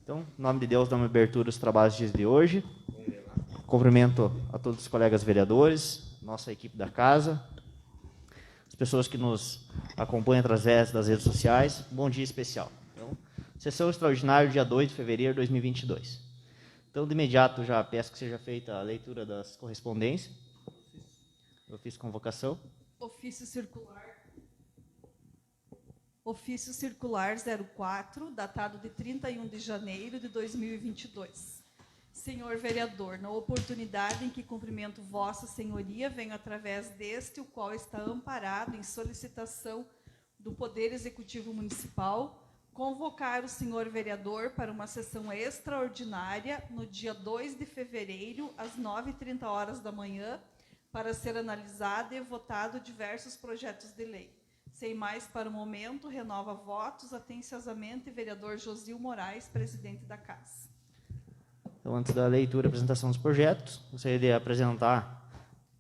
Então, em nome de Deus, damos abertura aos trabalhos de hoje. Cumprimento a todos os colegas vereadores, nossa equipe da casa, as pessoas que nos acompanham através das redes sociais. Bom dia especial. Então, sessão extraordinária, dia 2 de fevereiro de 2022. Então, de imediato, já peço que seja feita a leitura das correspondências. Ofício de convocação. Ofício circular 04, datado de 31 de janeiro de 2022. Senhor vereador, na oportunidade em que cumprimento vossa senhoria, venho através deste, o qual está amparado em solicitação do Poder Executivo Municipal, convocar o senhor vereador para uma sessão extraordinária no dia 2 de fevereiro, às 9h30 da manhã, para ser analisado e votado diversos projetos de lei. Sem mais para o momento, renova votos atenciosamente, vereador Josil Moraes, presidente da Casa. Então, antes da leitura e apresentação dos projetos, gostaria de apresentar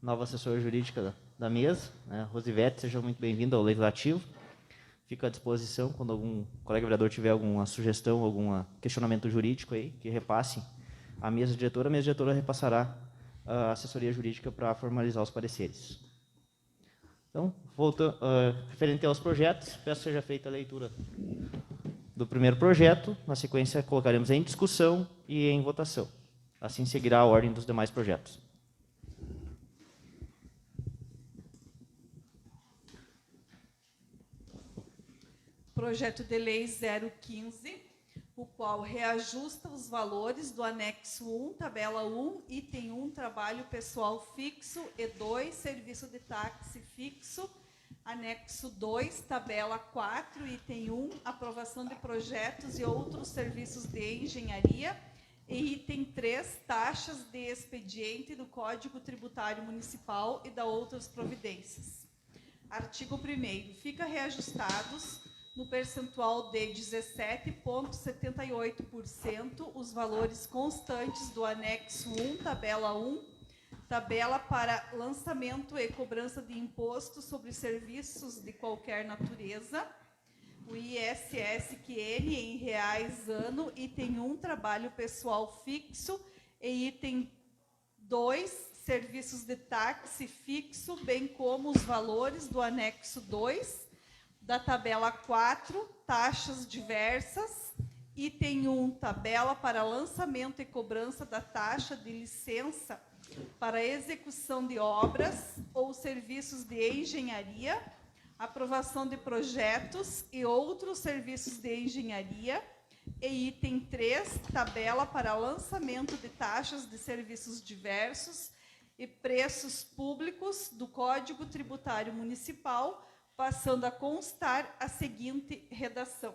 a nova assessora jurídica da mesa, Rosivete, seja muito bem-vinda ao Legislativo. Fico à disposição, quando algum colega vereador tiver alguma sugestão, algum questionamento jurídico aí, que repasse à mesa diretora. A mesa diretora repassará a assessoria jurídica para formalizar os pareceres. Então, referente aos projetos, peço que seja feita a leitura do primeiro projeto. Na sequência, colocaremos em discussão e em votação. Assim seguirá a ordem dos demais projetos. Projeto de lei 015, o qual reajusta os valores do anexo 1, tabela 1, item 1, trabalho pessoal fixo, e 2, serviço de táxi fixo, anexo 2, tabela 4, item 1, aprovação de projetos e outros serviços de engenharia, e item 3, taxas de expediente do Código Tributário Municipal e da outras providências. Artigo 1º. Fica reajustados no percentual de 17,78% os valores constantes do anexo 1, tabela 1, tabela para lançamento e cobrança de imposto sobre serviços de qualquer natureza, o ISSQN em reais ano, item 1, trabalho pessoal fixo, e item 2, serviços de táxi fixo, bem como os valores do anexo 2, da tabela 4, taxas diversas, item 1, tabela para lançamento e cobrança da taxa de licença para execução de obras ou serviços de engenharia, aprovação de projetos e outros serviços de engenharia, e item 3, tabela para lançamento de taxas de serviços diversos e preços públicos do Código Tributário Municipal, passando a constar a seguinte redação.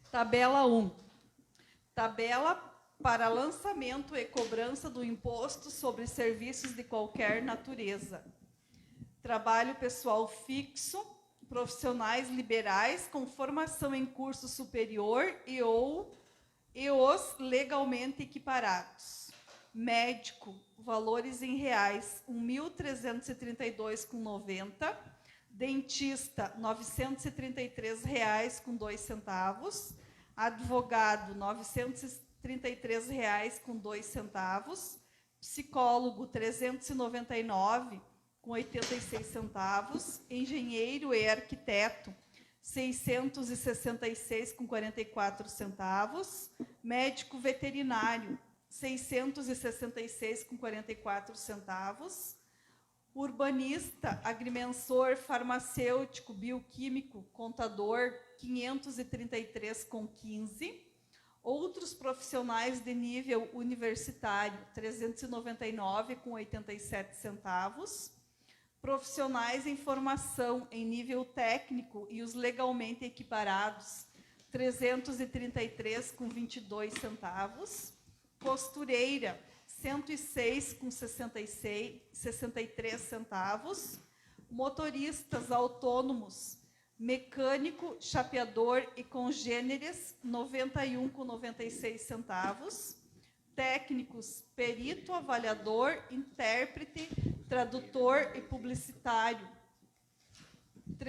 Tabela 1. Tabela para lançamento e cobrança do imposto sobre serviços de qualquer natureza. Trabalho pessoal fixo, profissionais liberais com formação em curso superior e os legalmente equiparados. Médico, valores em reais, R$ 1.332,90. Dentista, R$ 933,02. Advogado, R$ 933,02. Psicólogo, R$ 399,86. Engenheiro e arquiteto, R$ 666,44. Médico veterinário, R$ 666,44. Urbanista, agrimensor, farmacêutico, bioquímico, contador, R$ 533,15. Outros profissionais de nível universitário, R$ 399,87. Profissionais em formação em nível técnico e os legalmente equiparados, R$ 333,22. Costureira, R$ 106,63. Motoristas autônomos, mecânico, chapeador e congêneres, R$ 91,96. Técnicos, perito, avaliador, intérprete, tradutor e publicitário, R$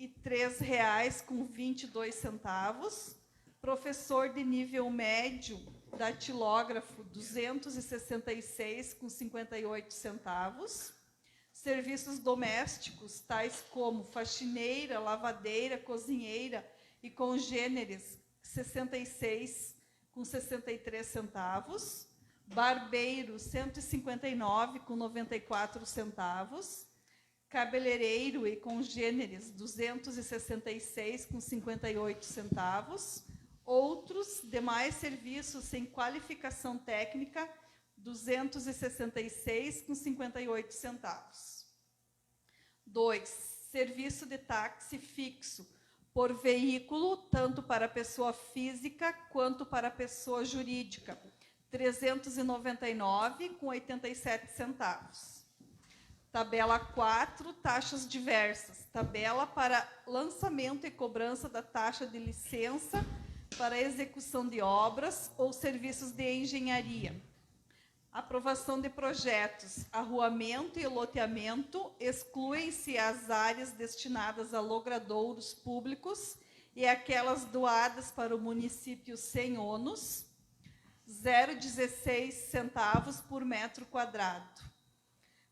203,22. Professor de nível médio datilógrafo, R$ 266,58. Serviços domésticos, tais como faxineira, lavadeira, cozinheira e congêneres, R$ 66,63. Barbeiro, R$ 159,94. Cabeleireiro e congêneres, R$ 266,58. Outros demais serviços sem qualificação técnica, R$ 266,58. 2. Serviço de táxi fixo por veículo, tanto para pessoa física quanto para pessoa jurídica, R$ 399,87. Tabela 4, taxas diversas. Tabela para lançamento e cobrança da taxa de licença para execução de obras ou serviços de engenharia. Aprovação de projetos, arruamento e loteamento, excluem-se as áreas destinadas a logradouros públicos e aquelas doadas para o município sem ônus, R$ 0,16 por metro quadrado.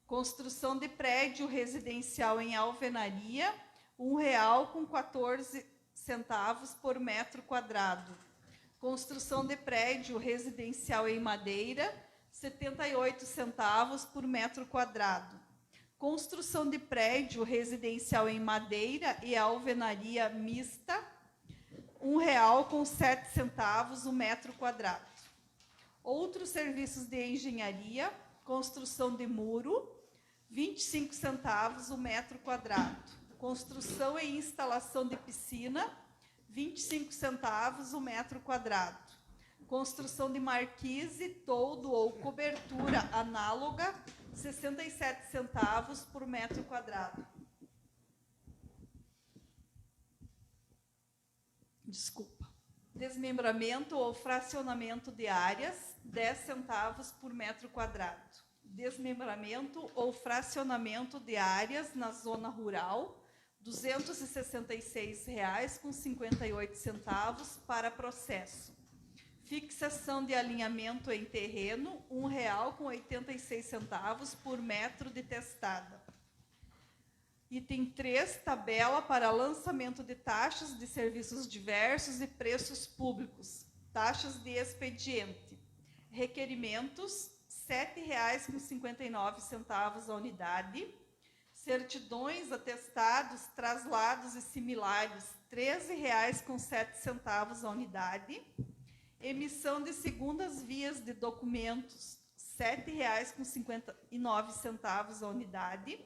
Construção de prédio residencial em alvenaria, R$ 1,14 por metro quadrado. Construção de prédio residencial em madeira, R$ 78 por metro quadrado. Construção de prédio residencial em madeira e alvenaria mista, R$ 1,07 o metro quadrado. Outros serviços de engenharia, construção de muro, R$ 25 o metro quadrado. Construção e instalação de piscina, R$ 25 o metro quadrado. Construção de marquise, toldo ou cobertura análoga, R$ 67 por metro quadrado. Desculpa. Desmembramento ou fracionamento de áreas, R$ 10 por metro quadrado. Desmembramento ou fracionamento de áreas na zona rural, R$ 266,58 para processo. Fixação de alinhamento em terreno, R$ 1,86 por metro de testada. Item 3, tabela para lançamento de taxas de serviços diversos e preços públicos. Taxas de expediente. Requerimentos, R$ 7,59 a unidade. Certidões, atestados, traslados e similares, R$ 13,07 a unidade. Emissão de segundas vias de documentos, R$ 7,59 a unidade.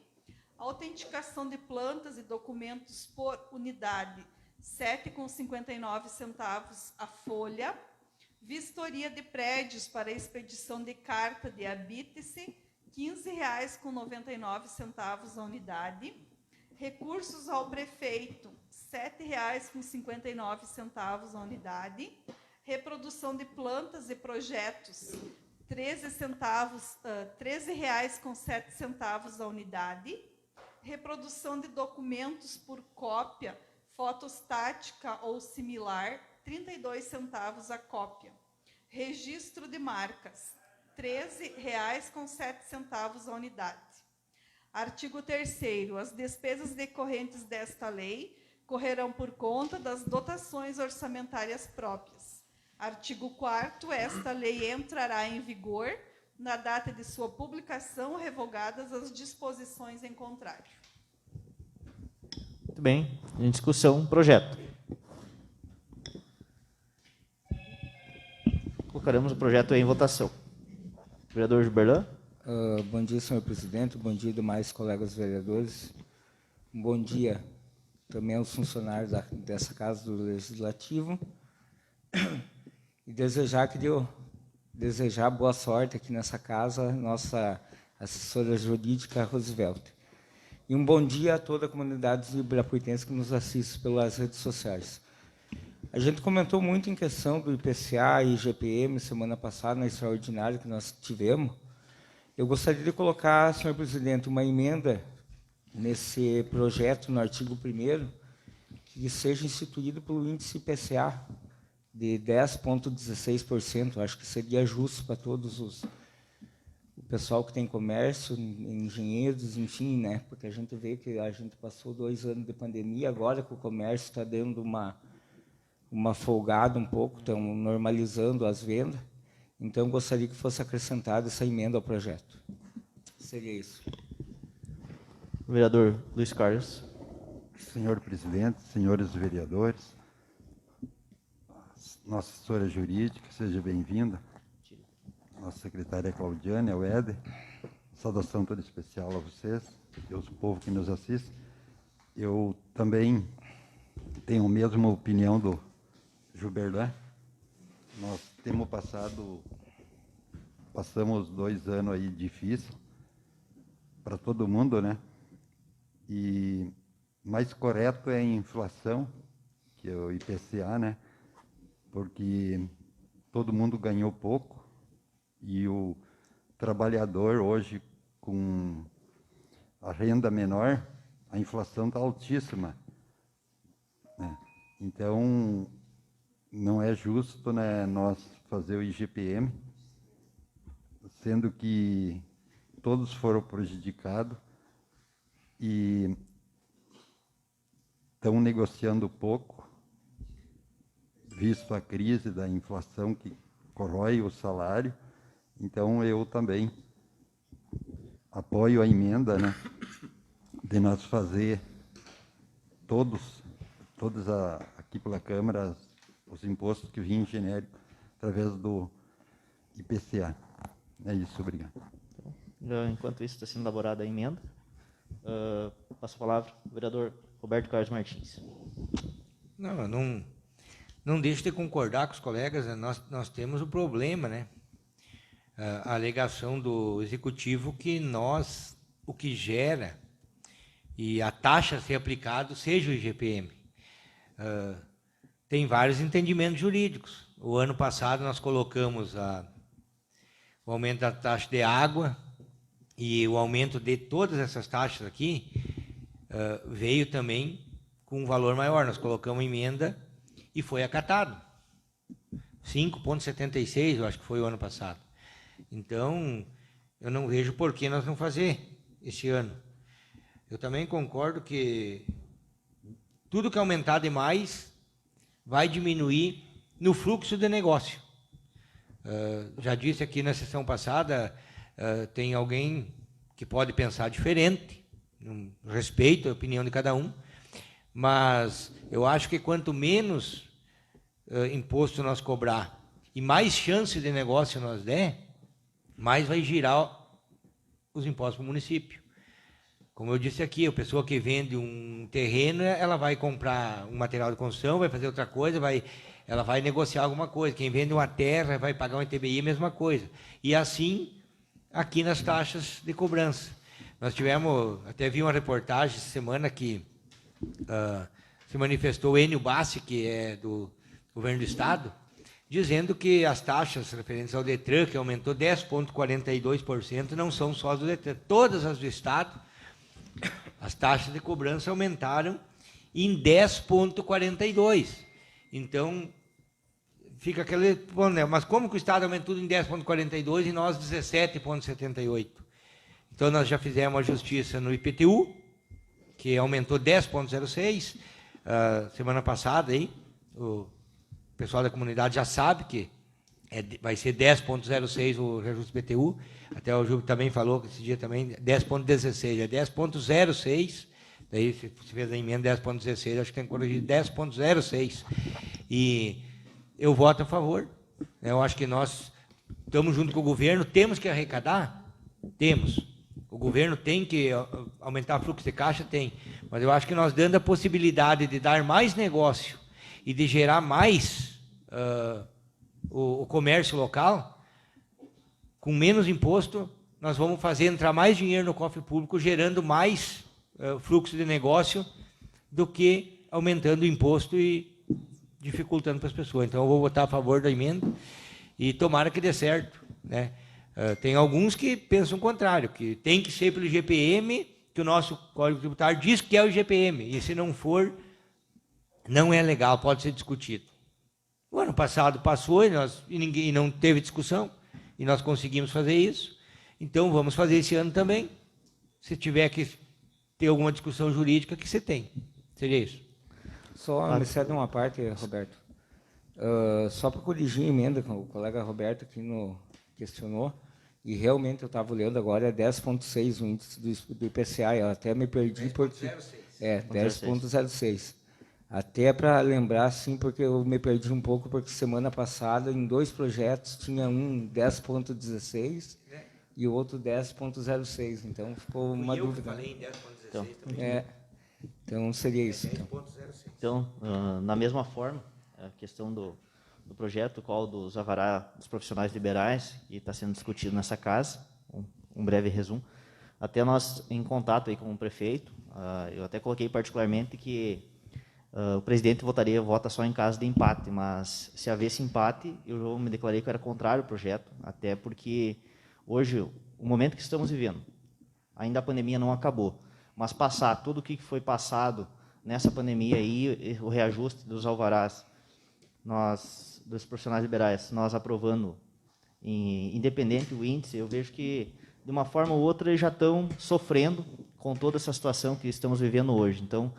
Autenticação de plantas e documentos por unidade, R$ 7,59 a folha. Vistoria de prédios para expedição de carta de habite-se, R$ 15,99 a unidade. Recursos ao prefeito, R$ 7,59 a unidade. Reprodução de plantas e projetos, R$ 13,07 a unidade. Reprodução de documentos por cópia, fotostática ou similar, R$ 32 a cópia. Registro de marcas, R$ 13,07 a unidade. Artigo 3º. As despesas decorrentes desta lei correrão por conta das dotações orçamentárias próprias. Artigo 4º. Esta lei entrará em vigor na data de sua publicação, revogadas as disposições em contrário. Muito bem. Em discussão, projeto. Colocaremos o projeto em votação. Vereador Gilberlan. Bom dia, senhor presidente. Bom dia, demais colegas vereadores. Bom dia também aos funcionários dessa Casa do Legislativo. E desejar boa sorte aqui nessa casa, nossa assessora jurídica, Roosevelt. E um bom dia a toda a comunidade ibirapuitense que nos assiste pelas redes sociais. A gente comentou muito em questão do IPCA e IGPM semana passada, na extraordinária que nós tivemos. Eu gostaria de colocar, senhor presidente, uma emenda nesse projeto, no artigo 1º, que seja instituído pelo índice IPCA de 10,16%. Acho que seria justo para todos o pessoal que tem comércio, engenheiros, enfim, né? Porque a gente vê que a gente passou 2 anos de pandemia, agora que o comércio está dando uma folgada um pouco, estão normalizando as vendas. Então, gostaria que fosse acrescentada essa emenda ao projeto. Seria isso. Vereador Luiz Carlos. Senhor presidente, senhores vereadores, nossa assessora jurídica, seja bem-vinda. Nossa secretária Claudiane, ao Éder. Saudação toda especial a vocês e aos povo que nos assiste. Eu também tenho a mesma opinião do Gilberto. Nós passamos 2 anos aí difíceis para todo mundo, né? E mais correto é a inflação, que é o IPCA, né? Porque todo mundo ganhou pouco e o trabalhador hoje com a renda menor, a inflação está altíssima, né? Então, não é justo, né, nós fazer o IGPM, sendo que todos foram prejudicados e estão negociando pouco, visto a crise da inflação que corrói o salário. Então, eu também apoio a emenda, né, de nós fazer todos aqui pela Câmara, os impostos que vêm genérico através do IPCA. É isso, obrigado. Enquanto isso está sendo elaborada a emenda, passo a palavra ao vereador Roberto Carlos Martins. Não deixo de concordar com os colegas, né? Nós temos o problema, né? A alegação do executivo que o que gera e a taxa a ser aplicada seja o IGPM. Tem vários entendimentos jurídicos. O ano passado nós colocamos o aumento da taxa de água e o aumento de todas essas taxas aqui veio também com um valor maior. Nós colocamos emenda e foi acatado. 5,76, eu acho que foi o ano passado. Então, eu não vejo por que nós não fazer este ano. Eu também concordo que tudo que aumentar demais vai diminuir no fluxo de negócio. Já disse aqui na sessão passada, tem alguém que pode pensar diferente, respeito a opinião de cada um, mas eu acho que quanto menos imposto nós cobrar e mais chance de negócio nós der, mais vai girar os impostos para o município. Como eu disse aqui, a pessoa que vende um terreno, ela vai comprar um material de construção, vai fazer outra coisa, ela vai negociar alguma coisa. Quem vende uma terra vai pagar um ITBI, a mesma coisa. E assim, aqui nas taxas de cobrança. Nós até vi uma reportagem essa semana que se manifestou o Enio Bassi, que é do governo do Estado, dizendo que as taxas referentes ao DETRAN, que aumentou 10,42%, não são só as do DETRAN. Todas as do Estado, as taxas de cobrança aumentaram em 10,42%. Então, fica aquele... Bom, né? Mas como que o Estado aumentou em 10,42% e nós 17,78%? Então, nós já fizemos a justiça no IPTU, que aumentou 10,06%. Semana passada, aí, o pessoal da comunidade já sabe que vai ser 10,06% o reajuste do IPTU. Até o Júlio também falou que esse dia também 10,16%, é 10,06%. Daí, se fez a emenda 10,16%, acho que tem que corrigir 10,06%. E eu voto a favor. Eu acho que nós estamos junto com o governo, temos que arrecadar? Temos. O governo tem que aumentar o fluxo de caixa? Tem. Mas eu acho que nós dando a possibilidade de dar mais negócio e de gerar mais o comércio local, com menos imposto, nós vamos fazer entrar mais dinheiro no cofre público, gerando mais fluxo de negócio do que aumentando o imposto e dificultando para as pessoas. Então, eu vou votar a favor da emenda e tomara que dê certo, né? Tem alguns que pensam o contrário, que tem que ser pelo IGPM, que o nosso Código Tributário diz que é o IGPM, e se não for, não é legal, pode ser discutido. O ano passado passou e ninguém não teve discussão, e nós conseguimos fazer isso. Então, vamos fazer esse ano também. Se tiver que ter alguma discussão jurídica, que você tem. Seria isso. Só me cede uma parte, Roberto. Só para corrigir a emenda que o colega Roberto aqui questionou, e realmente eu estava olhando agora, é 10,6 o índice do IPCA, eu até me perdi porque... 10,06. Até para lembrar, sim, porque eu me perdi um pouco, porque semana passada, em 2 projetos, tinha um 10,16 e o outro 10,06. Então, ficou uma dúvida. Eu falei em 10,16 também. Então, seria isso. Então, na mesma forma, a questão do projeto, qual dos alvará dos profissionais liberais, que está sendo discutido nessa casa, um breve resumo. Até nós, em contato aí com o prefeito, eu até coloquei particularmente que o presidente vota só em caso de empate, mas se havesse empate, eu me declarei que eu era contrário ao projeto, até porque hoje, o momento que estamos vivendo, ainda a pandemia não acabou, mas passar tudo o que foi passado nessa pandemia aí, o reajuste dos alvarás, dos profissionais liberais, nós aprovando, independente do índice, eu vejo que, de uma forma ou outra, eles já estão sofrendo com toda essa situação que estamos vivendo hoje. Então,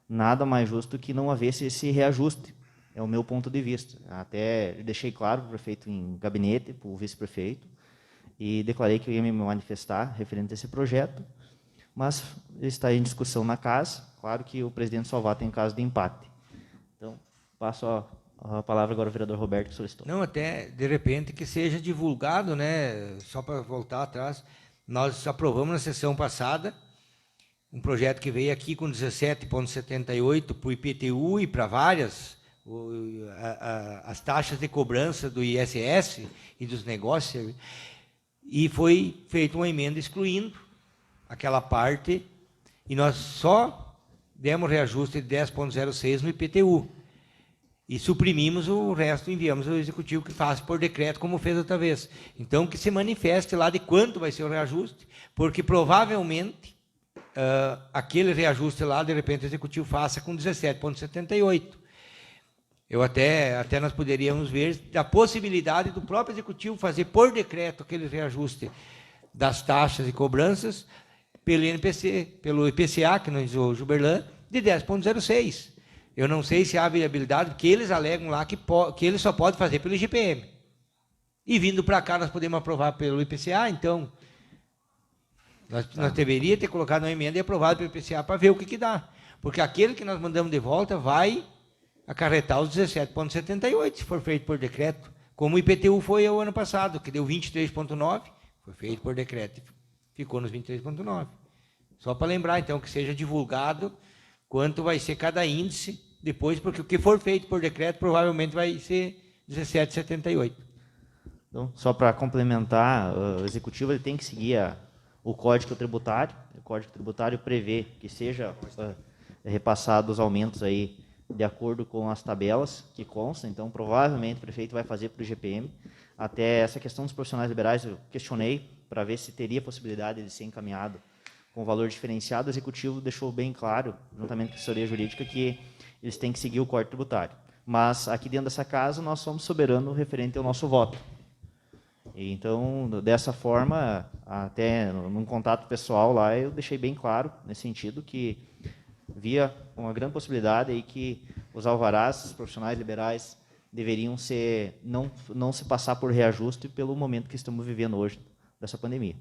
nada mais justo que não havesse esse reajuste, é o meu ponto de vista. Até deixei claro para o prefeito em gabinete, para o vice-prefeito, e declarei que eu ia me manifestar referente a esse projeto, mas está em discussão na casa. Claro que o presidente só vota em caso de empate. Então, passo a palavra agora ao vereador Roberto, que solicitou. Não, até, de repente, que seja divulgado, né? Só para voltar atrás, nós aprovamos na sessão passada um projeto que veio aqui com 17,78 para o IPTU e para várias, as taxas de cobrança do ISS e dos negócios, e foi feita uma emenda excluindo aquela parte, e nós só demos reajuste de 10,06 no IPTU. E suprimimos o resto, enviamos ao Executivo que faça por decreto, como fez outra vez. Então, que se manifeste lá de quanto vai ser o reajuste, porque provavelmente aquele reajuste lá, de repente, o Executivo faça com 17,78. Até nós poderíamos ver a possibilidade do próprio Executivo fazer por decreto aquele reajuste das taxas e cobranças pelo IPCA, que nos o Juberlan, de 10,06. Eu não sei se há viabilidade, porque eles alegam lá que ele só pode fazer pelo IGPM. E vindo para cá, nós podemos aprovar pelo IPCA, então, nós deveríamos ter colocado uma emenda e aprovado pelo IPCA para ver o que dá. Porque aquele que nós mandamos de volta vai acarretar os 17,78, se for feito por decreto, como o IPTU foi o ano passado, que deu 23,9, foi feito por decreto, ficou nos 23,9. Só para lembrar, então, que seja divulgado quanto vai ser cada índice depois, porque o que for feito por decreto provavelmente vai ser 17,78. Então, só para complementar, o Executivo ele tem que seguir o Código Tributário. O Código Tributário prevê que seja repassado os aumentos aí de acordo com as tabelas que constam. Então, provavelmente o prefeito vai fazer para o IGPM. Até essa questão dos profissionais liberais eu questionei para ver se teria possibilidade de ser encaminhado com valor diferenciado. O Executivo deixou bem claro, juntamente com a assessoria jurídica, que eles têm que seguir o Código Tributário. Mas aqui dentro dessa casa nós somos soberanos referente ao nosso voto. E, então, dessa forma, até num contato pessoal lá, eu deixei bem claro, nesse sentido, que via uma grande possibilidade aí que os alvarás, os profissionais liberais, deveriam não se passar por reajuste pelo momento que estamos vivendo hoje, dessa pandemia.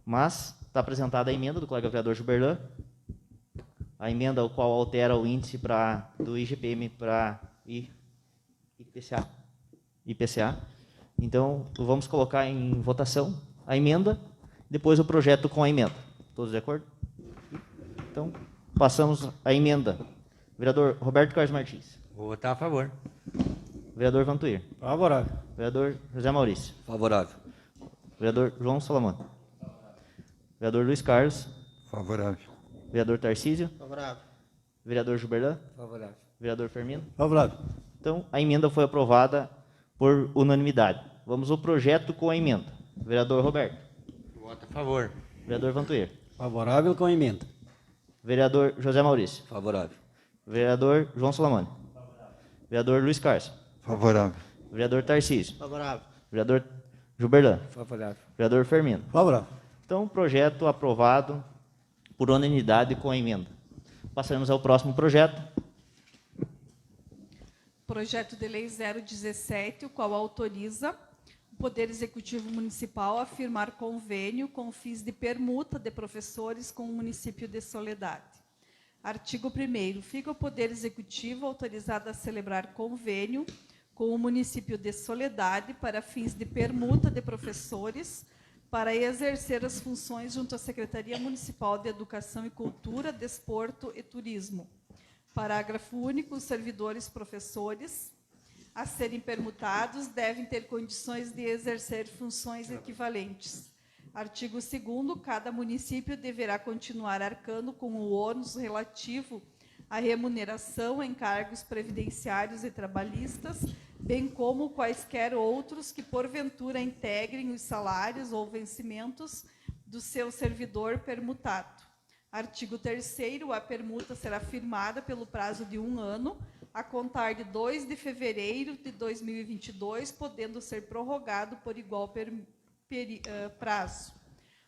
Mas está apresentada a emenda do colega vereador Juberlan, a emenda o qual altera o índice do IGPM para IPCA. Então, vamos colocar em votação a emenda, depois o projeto com a emenda. Todos de acordo? Então, passamos a emenda. Vereador Roberto Carlos Martins. Vou votar a favor. Vereador Vantuir. Favorável. Vereador José Maurício. Favorável. Vereador João Salomão. Vereador Luiz Carlos. Favorável. Vereador Tarcísio. Favorável. Vereador Juberlan. Favorável. Vereador Firmino. Favorável. Então, a emenda foi aprovada por unanimidade. Vamos ao projeto com a emenda. Vereador Roberto. Voto a favor. Vereador Vantuir. Favorável com a emenda. Vereador José Maurício. Favorável. Vereador João Solamone. Vereador Luiz Carlos. Favorável. Vereador Tarcísio. Favorável. Vereador Gilberlan. Favorável. Vereador Firmino. Favorável. Então, projeto aprovado por unanimidade com a emenda. Passaremos ao próximo projeto. Projeto de Lei 017, o qual autoriza o Poder Executivo Municipal a firmar convênio com fins de permuta de professores com o município de Soledade. Artigo 1º. Fica o Poder Executivo autorizado a celebrar convênio com o município de Soledade para fins de permuta de professores para exercer as funções junto à Secretaria Municipal de Educação e Cultura, Desporto e Turismo. Parágrafo único. Os servidores professores a serem permutados devem ter condições de exercer funções equivalentes. Artigo 2º. Cada município deverá continuar arcando com o ônus relativo à remuneração em cargos previdenciários e trabalhistas, bem como quaisquer outros que, porventura, integrem os salários ou vencimentos do seu servidor permutado. Artigo 3º. A permuta será firmada pelo prazo de 1 ano, a contar de 2 de fevereiro de 2022, podendo ser prorrogado por igual prazo.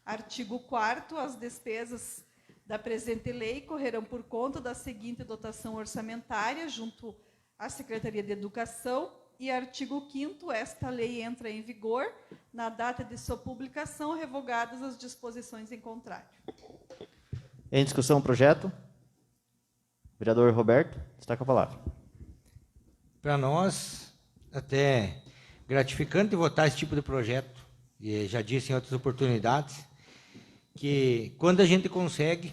Artigo 4º. As despesas da presente lei correrão por conta da seguinte dotação orçamentária junto à Secretaria de Educação. E artigo 5º. Esta lei entra em vigor na data de sua publicação, revogadas as disposições em contrário. Em discussão o projeto. Vereador Roberto, está com a palavra. Para nós, até gratificante votar esse tipo de projeto. E já disse em outras oportunidades que quando a gente consegue,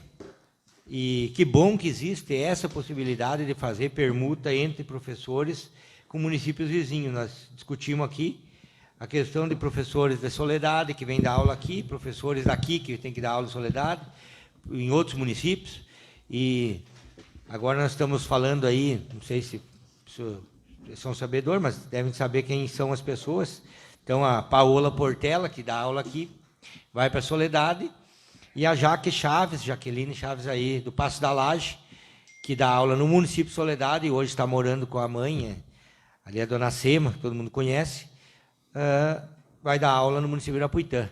e que bom que existe essa possibilidade de fazer permuta entre professores com municípios vizinhos. Nós discutimos aqui a questão de professores de Soledade, que vêm dar aula aqui, professores daqui, que têm que dar aula em Soledade, em outros municípios. E agora nós estamos falando aí, não sei se são sabedores, mas devem saber quem são as pessoas. Então, a Paola Portela, que dá aula aqui, vai para Soledade, e a Jaqueline Chaves aí, do Passo da Laje, que dá aula no município de Soledade, e hoje está morando com a mãe, ali é a dona Sema, que todo mundo conhece, vai dar aula no município de Irapuitã.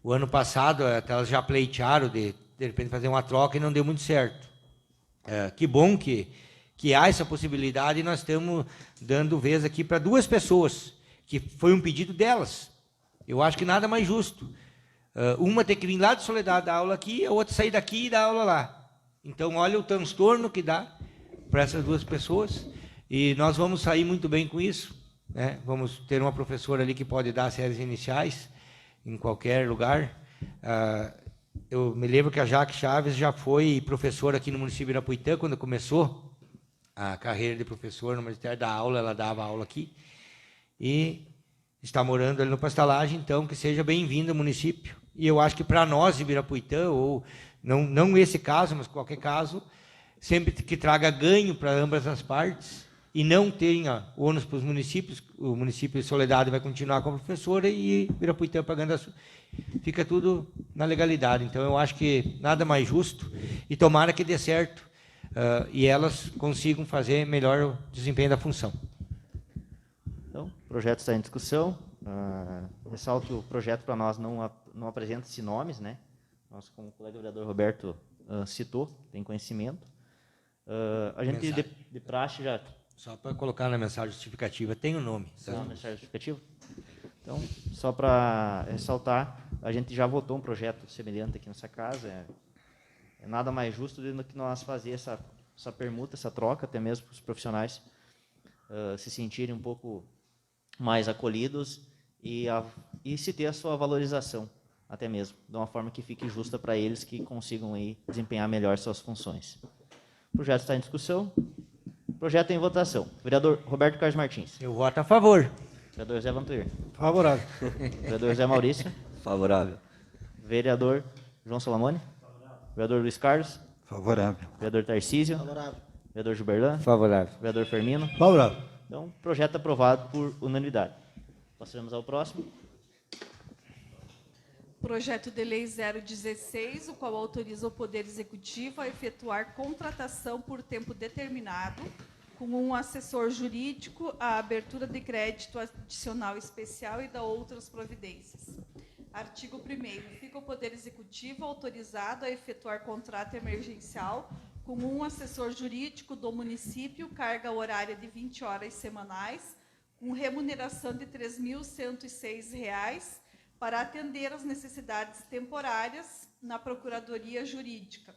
O ano passado, até elas já pleitearam de repente fazer uma troca e não deu muito certo. Que bom que há essa possibilidade, e nós estamos dando vez aqui para 2 pessoas, que foi um pedido delas. Eu acho que nada mais justo. Uma ter que vir lá de Soledade dar aula aqui, a outra sair daqui e dar aula lá. Então, olha o transtorno que dá para essas 2 pessoas, e nós vamos sair muito bem com isso, né? Vamos ter uma professora ali que pode dar séries iniciais em qualquer lugar. Eu me lembro que a Jaque Chaves já foi professora aqui no município de Irapuitã, quando começou a carreira de professora no Ministério da Aula, ela dava aula aqui, e está morando ali no Pastalagem, então que seja bem-vindo ao município. E eu acho que para nós de Ibirapuitã, ou não esse caso, mas qualquer caso, sempre que traga ganho para ambas as partes, e não tenha ônus para os municípios, o município de Soledade vai continuar com a professora e Ibirapuitã pagando fica tudo na legalidade. Então, eu acho que nada mais justo, e tomara que dê certo, e elas consigam fazer melhor o desempenho da função. Então, o projeto está em discussão. Ressalto que o projeto para nós não apresenta-se nomes, né? Nós, como o colega vereador Roberto citou, tem conhecimento. A gente, de praxe, já... Só para colocar na mensagem justificativa, tem o nome. Tá? Na mensagem justificativa? Então, só para ressaltar, a gente já votou um projeto semelhante aqui nessa casa. É nada mais justo do que nós fazer essa permuta, essa troca, até mesmo para os profissionais se sentirem um pouco mais acolhidos e se ter a sua valorização, até mesmo, de uma forma que fique justa para eles, que consigam aí desempenhar melhor suas funções. O projeto está em discussão. Projeto em votação. Vereador Roberto Carlos Martins. Eu voto a favor. Vereador Zé Vantuir. Favorável. Vereador Zé Maurício. Favorável. Vereador João Solamone. Favorável. Vereador Luiz Carlos. Favorável. Vereador Tarcísio. Favorável. Vereador Gilberlan. Favorável. Vereador Firmino. Favorável. Então, projeto aprovado por unanimidade. Passaremos ao próximo. Projeto de Lei 016, o qual autoriza o Poder Executivo a efetuar contratação por tempo determinado com um assessor jurídico, a abertura de crédito adicional especial e da outras providências. Artigo 1º. Fica o Poder Executivo autorizado a efetuar contrato emergencial com um assessor jurídico do município, carga horária de 20 horas semanais, com remuneração de R$ 3.106, para atender às necessidades temporárias na Procuradoria Jurídica.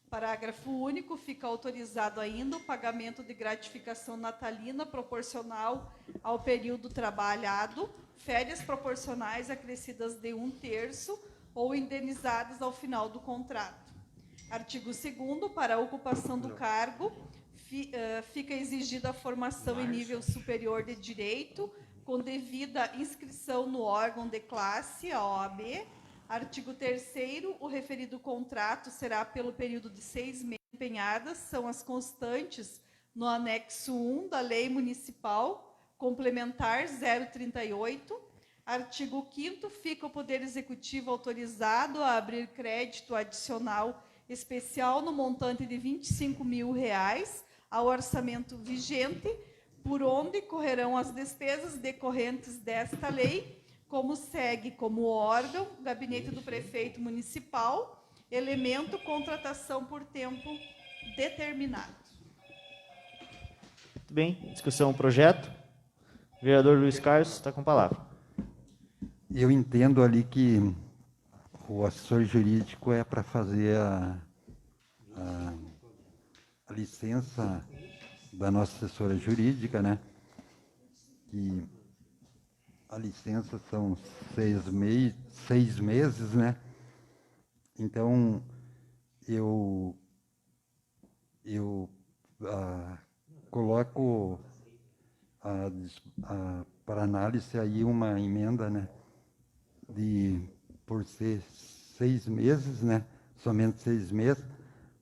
Parágrafo único. Fica autorizado ainda o pagamento de gratificação natalina proporcional ao período trabalhado, férias proporcionais acrescidas de 1/3 ou indenizadas ao final do contrato. Artigo 2º. Para a ocupação do cargo, fica exigida a formação em nível superior de direito, com devida inscrição no órgão de classe, a OAB. Artigo 3º. O referido contrato será pelo período de 6 meses. Empenhadas são as constantes no anexo 1 da Lei Municipal Complementar 038. Artigo 5º. Fica o Poder Executivo autorizado a abrir crédito adicional especial no montante de R$ 25.000 ao orçamento vigente, por onde correrão as despesas decorrentes desta lei, como segue como órgão, Gabinete do Prefeito Municipal, elemento, contratação por tempo determinado. Muito bem, discussão do projeto. O vereador Luiz Carlos está com a palavra. Eu entendo ali que o assessor jurídico é para fazer a licença da nossa assessora jurídica, né? E a licença são 6 meses, né? Então, eu coloco para análise aí uma emenda, né? Por ser 6 meses, né? Somente 6 meses,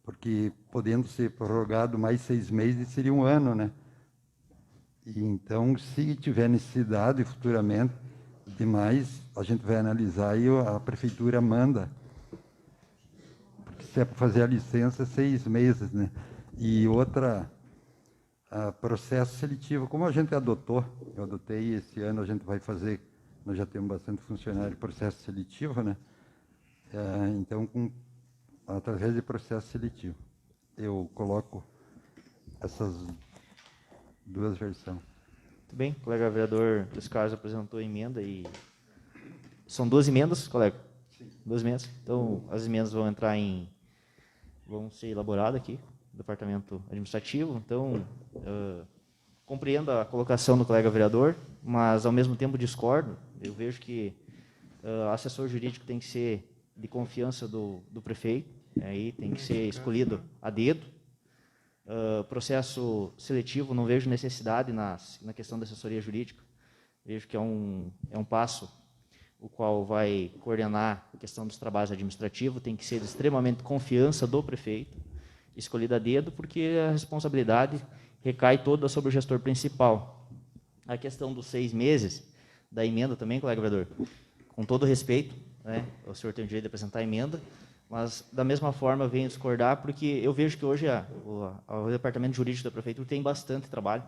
porque podendo ser prorrogado mais 6 meses, seria 1 ano, né? E então, se tiver necessidade futuramente de mais, a gente vai analisar e a prefeitura manda. Porque se é para fazer a licença, 6 meses, né? E outra, processo seletivo, como a gente adotou, eu adotei esse ano, a gente vai fazer, nós já temos bastante funcionário, processo seletivo, né? Então, através de processo seletivo, eu coloco essas 2 versões. Muito bem, o colega vereador Luiz Carlos apresentou a emenda e... São 2 emendas, colega? Sim. 2 emendas. Então, as emendas vão ser elaboradas aqui, no departamento administrativo. Então, compreendo a colocação do colega vereador, mas, ao mesmo tempo, discordo. Eu vejo que assessor jurídico tem que ser de confiança do prefeito, aí tem que ser escolhido a dedo. Processo seletivo, não vejo necessidade na questão da assessoria jurídica. Vejo que é um passo o qual vai coordenar a questão dos trabalhos administrativos, tem que ser de extremamente confiança do prefeito, escolhido a dedo, porque a responsabilidade recai toda sobre o gestor principal. A questão dos 6 meses da emenda também, colega vereador, com todo respeito, né, o senhor tem o direito de apresentar a emenda, mas, da mesma forma, eu venho discordar, porque eu vejo que hoje o departamento jurídico da prefeitura tem bastante trabalho,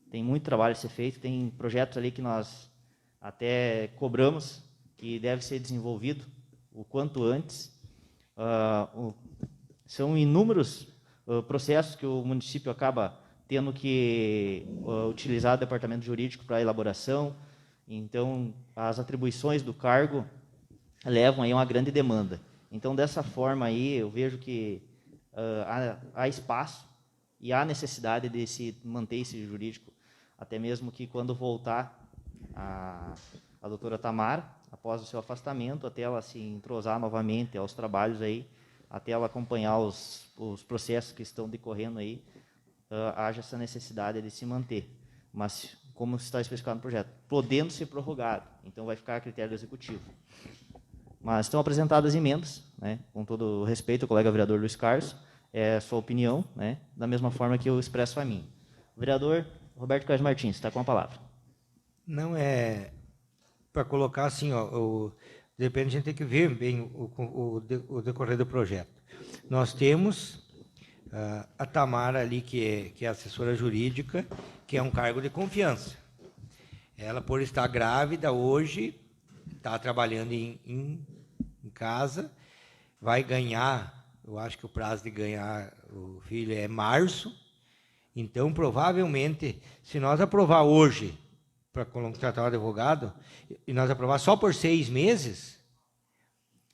tem muito trabalho a ser feito, tem projetos ali que nós até cobramos, que deve ser desenvolvido o quanto antes. São inúmeros processos que o município acaba tendo que utilizar o departamento jurídico para elaboração, então, as atribuições do cargo levam aí a uma grande demanda. Então, dessa forma aí, eu vejo que há espaço e há necessidade de se manter esse jurídico, até mesmo que quando voltar a doutora Tamara, após o seu afastamento, até ela se entrosar novamente aos trabalhos aí, até ela acompanhar os processos que estão decorrendo aí, haja essa necessidade de se manter. Mas, como está especificado no projeto, podendo ser prorrogado, então vai ficar a critério do Executivo. Mas estão apresentadas emendas, né, com todo o respeito ao colega vereador Luiz Carlos, é a sua opinião, né, da mesma forma que eu expresso a minha. O vereador Roberto Carlos Martins, está com a palavra. Não é para colocar assim, ó, De repente, a gente tem que ver bem o decorrer do projeto. Nós temos a Tamara ali, que é assessora jurídica, que é um cargo de confiança. Ela, por estar grávida hoje, está trabalhando em casa, vai ganhar, eu acho que o prazo de ganhar o filho é março, então, provavelmente, se nós aprovar hoje para contratar o advogado, e nós aprovar só por 6 meses,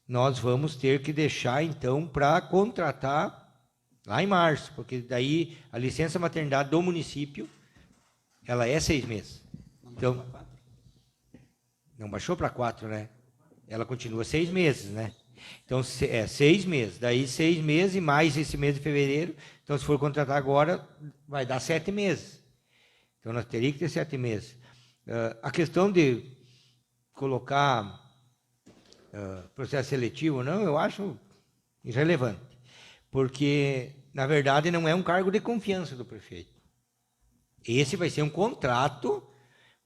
nós vamos ter que deixar, então, para contratar lá em março, porque daí a licença maternidade do município, ela é 6 meses. Então, não baixou para 4, né? Ela continua 6 meses, né? Então, 6 meses. Daí, 6 meses e mais esse mês de fevereiro. Então, se for contratar agora, vai dar 7 meses. Então, nós teríamos que ter 7 meses. A questão de colocar processo seletivo, não, eu acho irrelevante. Porque, na verdade, não é um cargo de confiança do prefeito. Esse vai ser um contrato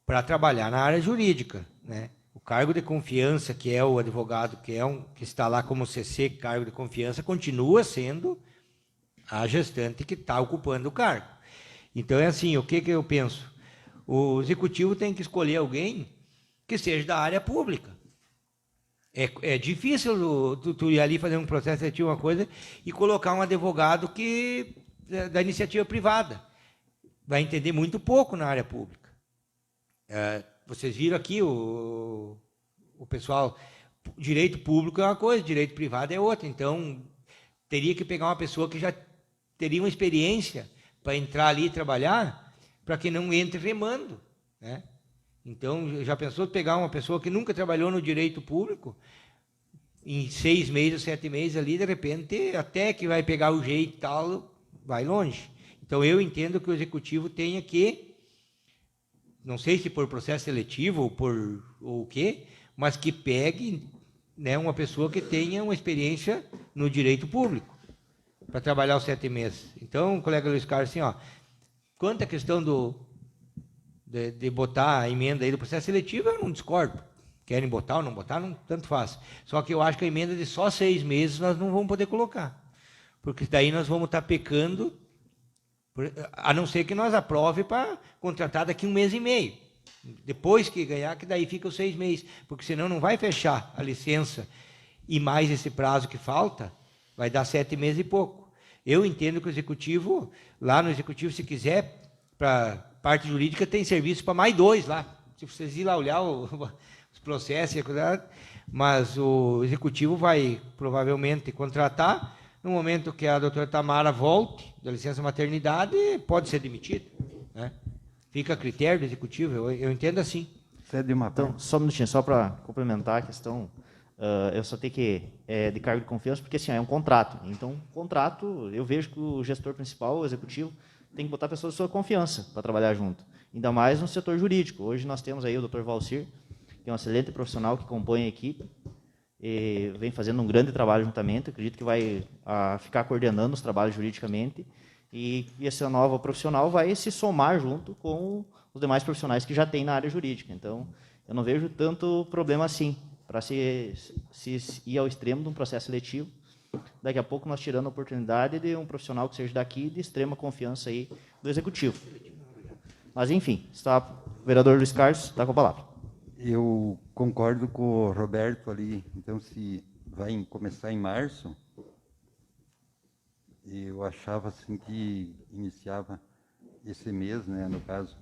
para trabalhar na área jurídica, né? O cargo de confiança, que é o advogado, que está lá como CC, cargo de confiança, continua sendo a gestante que está ocupando o cargo. Então, é assim, o que eu penso? O executivo tem que escolher alguém que seja da área pública. É difícil tu ir ali fazer um processo seletivo, uma coisa, e colocar um advogado que da iniciativa privada. Vai entender muito pouco na área pública. Vocês viram aqui o pessoal, direito público é uma coisa, direito privado é outra. Então, teria que pegar uma pessoa que já teria uma experiência para entrar ali e trabalhar, para que não entre remando, né? Então, já pensou pegar uma pessoa que nunca trabalhou no direito público, em 6 meses, 7 meses ali, de repente, até que vai pegar o jeito e tal, vai longe. Então, eu entendo que o executivo tenha que, não sei se por processo seletivo ou o quê, mas que pegue, né, uma pessoa que tenha uma experiência no direito público para trabalhar os 7 meses. Então, o colega Luiz Carlos, assim, quanto à questão de botar a emenda aí do processo seletivo, eu não discordo. Querem botar ou não botar, não, tanto faz. Só que eu acho que a emenda de só 6 meses nós não vamos poder colocar. Porque daí nós vamos estar pecando, a não ser que nós aprove para contratar daqui 1 mês e meio. Depois que ganhar, que daí fica os 6 meses. Porque senão não vai fechar a licença e mais esse prazo que falta, vai dar 7 meses e pouco. Eu entendo que o executivo, lá no executivo, se quiser, para parte jurídica, tem serviço para mais 2 lá. Se vocês irem lá olhar os processos, mas o executivo vai provavelmente contratar. No momento que a doutora Tamara volte da licença maternidade, pode ser demitida, né? Fica a critério do executivo, eu entendo assim. Cede uma Então, só um minutinho, só para complementar a questão, eu só tenho que de cargo de confiança, porque assim, é um contrato. Então, contrato, eu vejo que o gestor principal, o executivo, tem que botar pessoas de sua confiança para trabalhar junto. Ainda mais no setor jurídico. Hoje nós temos aí o Dr. Valcir, que é um excelente profissional que compõe a equipe, e vem fazendo um grande trabalho juntamente. Acredito que vai ficar coordenando os trabalhos juridicamente, e essa nova profissional vai se somar junto com os demais profissionais que já tem na área jurídica. Então, eu não vejo tanto problema assim, para se ir ao extremo de um processo seletivo. Daqui a pouco nós tirando a oportunidade de um profissional que seja daqui, de extrema confiança aí do executivo. Mas, enfim, o vereador Luiz Carlos está com a palavra. Eu concordo com o Roberto ali. Então, se vai começar em março, eu achava assim que iniciava esse mês, né, no caso,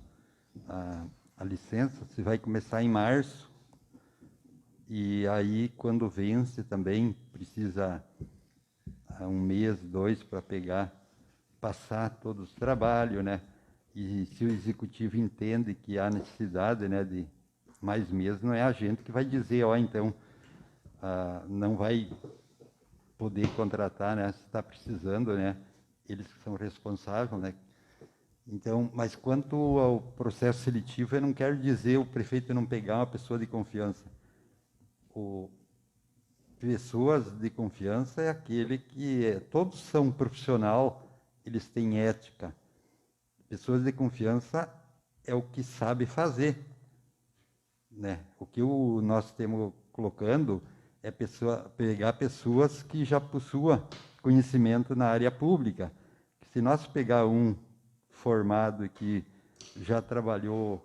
a licença, se vai começar em março, e aí, quando vence também, precisa 1 mês, 2 para passar todo o trabalho, né? E se o executivo entende que há necessidade, né, de mais meses, não é a gente que vai dizer, então, não vai poder contratar, né, se está precisando, né? Eles que são responsáveis, né? Então, mas quanto ao processo seletivo, eu não quero dizer o prefeito não pegar uma pessoa de confiança. Pessoas de confiança é aquele que todos são profissional, eles têm ética. Pessoas de confiança é o que sabe fazer, né? O que nós temos colocando é pegar pessoas que já possuam conhecimento na área pública. Se nós pegar um formado que já trabalhou,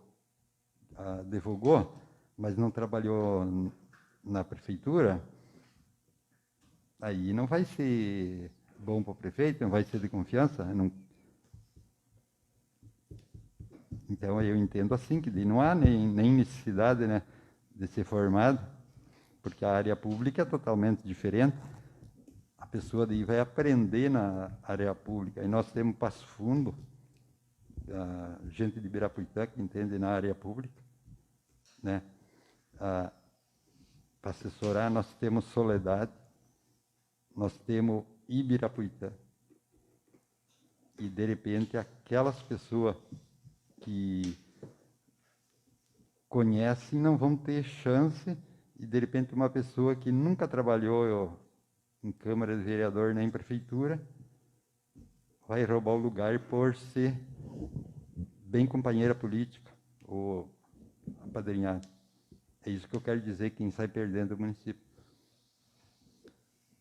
advogou, mas não trabalhou na prefeitura, aí não vai ser bom para o prefeito, não vai ser de confiança. Não... Então, eu entendo assim, que não há nem necessidade, né, de ser formado, porque a área pública é totalmente diferente. A pessoa daí vai aprender na área pública. E nós temos Passo Fundo, gente de Ibirapuitã que entende na área pública, né? Para assessorar, nós temos Soledade, nós temos Ibirapuitã. E, de repente, aquelas pessoas que conhecem não vão ter chance, e, de repente, uma pessoa que nunca trabalhou em Câmara de Vereador nem em Prefeitura vai roubar o lugar por ser bem companheira política ou apadrinhado. É isso que eu quero dizer, quem sai perdendo é o município.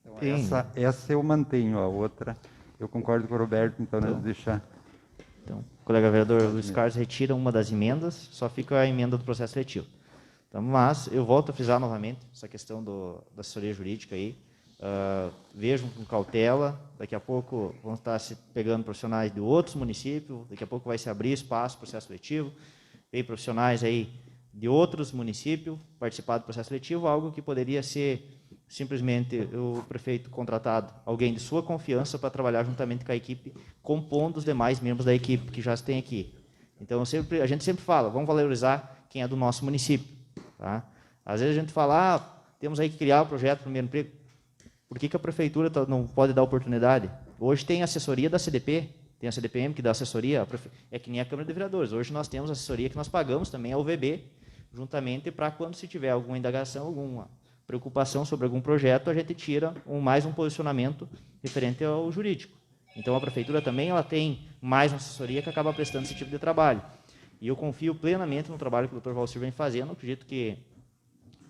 Então, essa eu mantenho, a outra eu concordo com o Roberto, então, nós deixar. Então, o colega vereador Luiz Carlos retira uma das emendas, só fica a emenda do processo seletivo. Então, mas eu volto a frisar novamente essa questão da assessoria jurídica aí. Vejam com cautela, daqui a pouco vão estar se pegando profissionais de outros municípios, daqui a pouco vai se abrir espaço para o processo seletivo, vem profissionais aí de outros municípios participar do processo seletivo, algo que poderia ser simplesmente o prefeito contratado, alguém de sua confiança para trabalhar juntamente com a equipe, compondo os demais membros da equipe que já se tem aqui. Então, a gente sempre fala, vamos valorizar quem é do nosso município. Tá? Às vezes a gente fala, temos aí que criar o projeto Primeiro Emprego. Por que a prefeitura não pode dar oportunidade? Hoje tem assessoria da CDP, tem a CDPM que dá assessoria, é que nem a Câmara de Vereadores. Hoje nós temos assessoria que nós pagamos também ao VB, juntamente para quando se tiver alguma indagação, alguma preocupação sobre algum projeto, a gente tira mais um posicionamento referente ao jurídico. Então, a prefeitura também ela tem mais uma assessoria que acaba prestando esse tipo de trabalho. E eu confio plenamente no trabalho que o Dr. Valcir vem fazendo. Acredito que,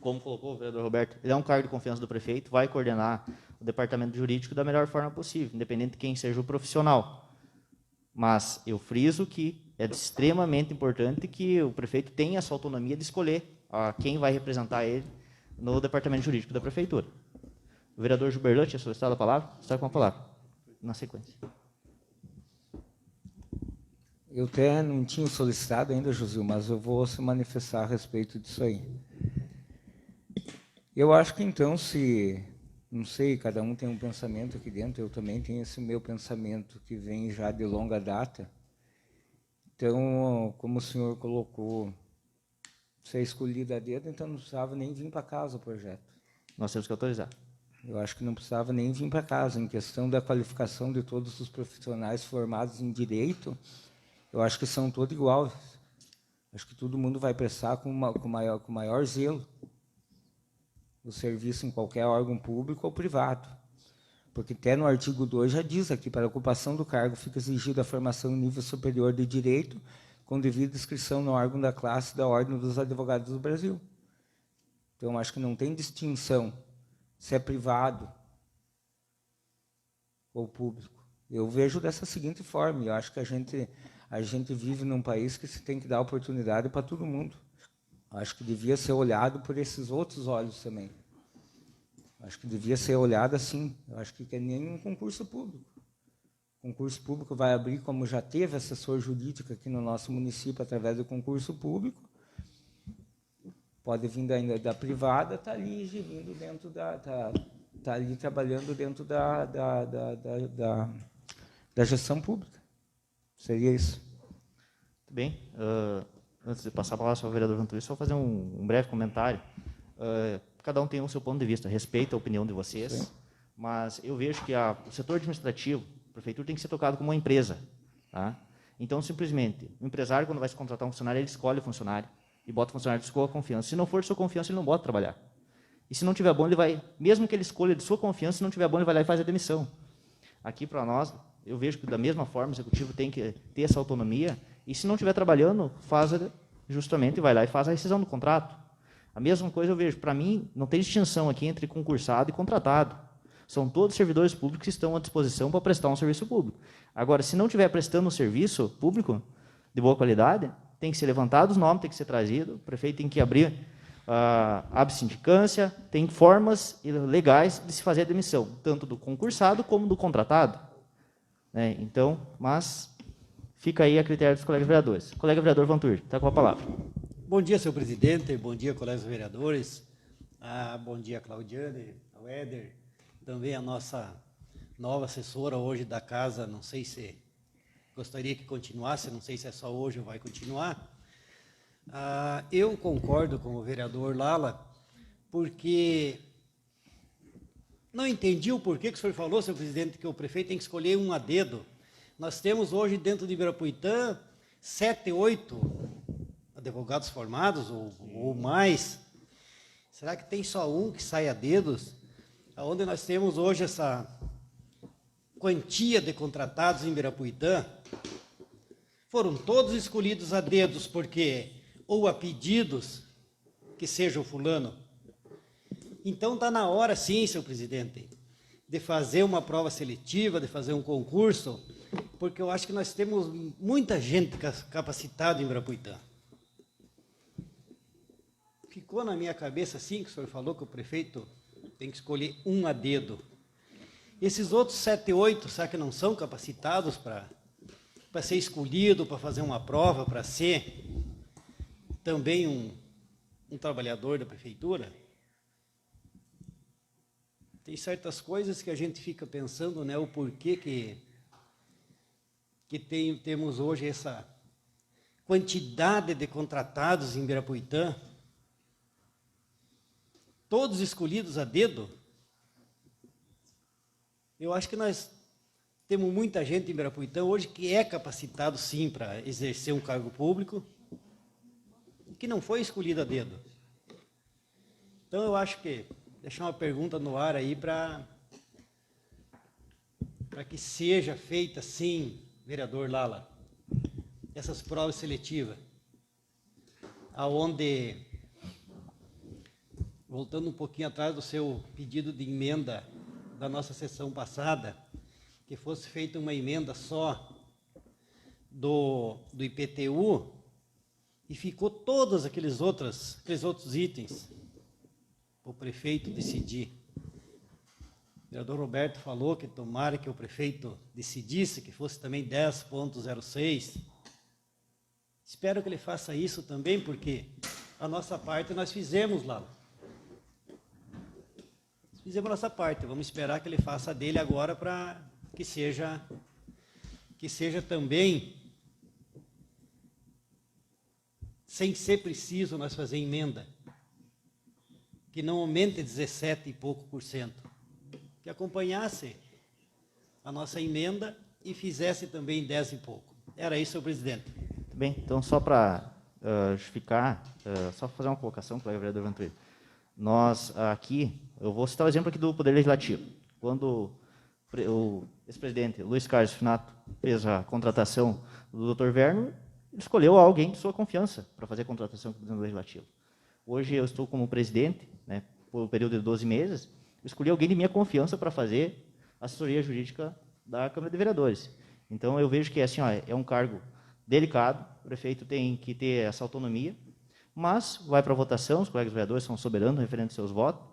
como colocou o vereador Roberto, ele é um cargo de confiança do prefeito, vai coordenar o departamento jurídico da melhor forma possível, independente de quem seja o profissional. Mas eu friso que é extremamente importante que o prefeito tenha essa autonomia de escolher quem vai representar ele no departamento jurídico da prefeitura. O vereador Gilberlan tinha solicitado a palavra? Está com a palavra, na sequência. Eu até não tinha solicitado ainda, Josil, mas eu vou se manifestar a respeito disso aí. Eu acho que, então, não sei, cada um tem um pensamento aqui dentro, eu também tenho esse meu pensamento que vem já de longa data. Então, como o senhor colocou, ser escolhido a dedo, então não precisava nem vir para casa o projeto. Nós temos que autorizar. Eu acho que não precisava nem vir para casa. Em questão da qualificação de todos os profissionais formados em direito, eu acho que são todos iguais. Acho que todo mundo vai prestar com maior zelo o serviço em qualquer órgão público ou privado. Porque até no artigo 2 já diz aqui, para a ocupação do cargo fica exigida a formação em nível superior de direito, com devida inscrição no órgão da classe da Ordem dos Advogados do Brasil. Então, acho que não tem distinção se é privado ou público. Eu vejo dessa seguinte forma, eu acho que a gente vive num país que se tem que dar oportunidade para todo mundo. Acho que devia ser olhado por esses outros olhos também. Acho que devia ser olhado assim. Eu acho que é nem um concurso público. O concurso público vai abrir, como já teve assessor jurídico aqui no nosso município, através do concurso público. Pode vir ainda da privada, está ali gerindo dentro está ali trabalhando dentro da gestão pública. Seria isso. Muito bem. Antes de passar a palavra ao vereador Vantuí, só fazer um breve comentário. Cada um tem o seu ponto de vista, respeito a opinião de vocês, sim, mas eu vejo que o setor administrativo, a prefeitura, tem que ser tocado como uma empresa. Tá? Então, simplesmente, o empresário, quando vai se contratar um funcionário, ele escolhe o funcionário e bota o funcionário de sua confiança. Se não for de sua confiança, ele não bota trabalhar. E se não tiver bom, ele vai, mesmo que ele escolha de sua confiança, se não tiver bom, ele vai lá e faz a demissão. Aqui, para nós, eu vejo que, da mesma forma, o executivo tem que ter essa autonomia, e se não estiver trabalhando, justamente vai lá e faz a rescisão do contrato. A mesma coisa eu vejo, para mim, não tem distinção aqui entre concursado e contratado. São todos servidores públicos que estão à disposição para prestar um serviço público. Agora, se não estiver prestando um serviço público de boa qualidade, tem que ser levantado os nomes, tem que ser trazido, o prefeito tem que abrir absindicância, tem formas legais de se fazer a demissão, tanto do concursado como do contratado. Né? Então, mas fica aí a critério dos colegas vereadores. Colega vereador Vantur, está com a palavra. Bom dia, senhor presidente, bom dia, colegas vereadores, bom dia, Claudiane, ao Éder, também a nossa nova assessora hoje da casa, não sei se gostaria que continuasse, não sei se é só hoje ou vai continuar. Eu concordo com o vereador Lala, porque não entendi o porquê que o senhor falou, senhor presidente, que o prefeito tem que escolher um a dedo. Nós temos hoje dentro de Ibirapuitã 7, 8 advogados formados ou mais. Será que tem só um que sai a dedos? Onde nós temos hoje essa quantia de contratados em Ibirapuitã, foram todos escolhidos a dedos, porque ou a pedidos que seja o fulano. Então está na hora, sim, senhor presidente, de fazer uma prova seletiva, de fazer um concurso, porque eu acho que nós temos muita gente capacitada em Ibirapuitã. Ficou na minha cabeça, assim, que o senhor falou que o prefeito tem que escolher um a dedo. Esses outros 7, 8, será que não são capacitados para ser escolhido, para fazer uma prova, para ser também um trabalhador da prefeitura? Tem certas coisas que a gente fica pensando, né, o porquê que temos hoje essa quantidade de contratados em Ibirapuitã, todos escolhidos a dedo. Eu acho que nós temos muita gente em Ibirapuitã hoje que é capacitado, sim, para exercer um cargo público, que não foi escolhido a dedo. Então, eu acho que deixar uma pergunta no ar aí para que seja feita, sim, vereador Lala, essas provas seletivas, aonde, voltando um pouquinho atrás do seu pedido de emenda da nossa sessão passada, que fosse feita uma emenda só do IPTU, e ficou todos aqueles outros itens para o prefeito decidir. O vereador Roberto falou que tomara que o prefeito decidisse que fosse também 10,06. Espero que ele faça isso também, porque a nossa parte nós fizemos lá. Fizemos a nossa parte, vamos esperar que ele faça a dele agora para que seja também, sem ser preciso nós fazer emenda, que não aumente 17 e pouco por cento, que acompanhasse a nossa emenda e fizesse também 10 e pouco. Era isso, senhor presidente. Muito bem, então só para justificar, só fazer uma colocação, colega vereador Ventura. Nós aqui, eu vou citar o exemplo aqui do Poder Legislativo. Quando o ex-presidente Luiz Carlos Finato fez a contratação do Dr. Verno, ele escolheu alguém de sua confiança para fazer a contratação com o Poder Legislativo. Hoje eu estou como presidente, né, por um período de 12 meses, eu escolhi alguém de minha confiança para fazer a assessoria jurídica da Câmara de Vereadores. Então eu vejo que assim, é um cargo delicado, o prefeito tem que ter essa autonomia, mas vai para a votação, os colegas vereadores são soberanos referente aos seus votos.